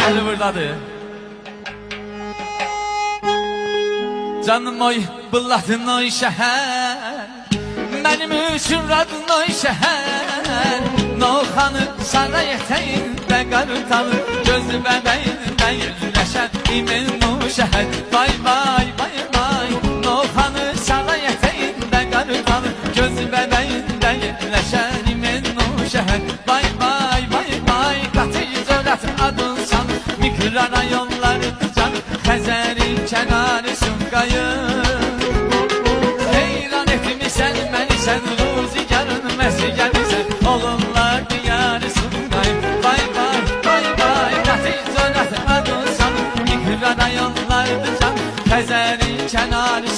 Əli buradadır. Canım oy, bıladın oy şəhər, mənim üçün radın oy şəhər. Novxanı saray ətəyində qarıtanır, gözlü bəbəyində yerləşər imin o şəhər. Vay vay vay vay, Novxanı saray ətəyində qarıtanır, gözlü bəbəyində yerləşər imin o şəhər. Vay vay vay vay, qatı zörət adın sanır, mikrorayonlarıdır canım, Xəzərin kənarı Sumqayır. Heyran etmisən məni sən, ruzigarın məsgədisən, olurlar diyarı Sumqayır. Vay vay vay vay, qatı zörət adın sanır, mikrorayonlarıdır canım, Xəzərin kənarı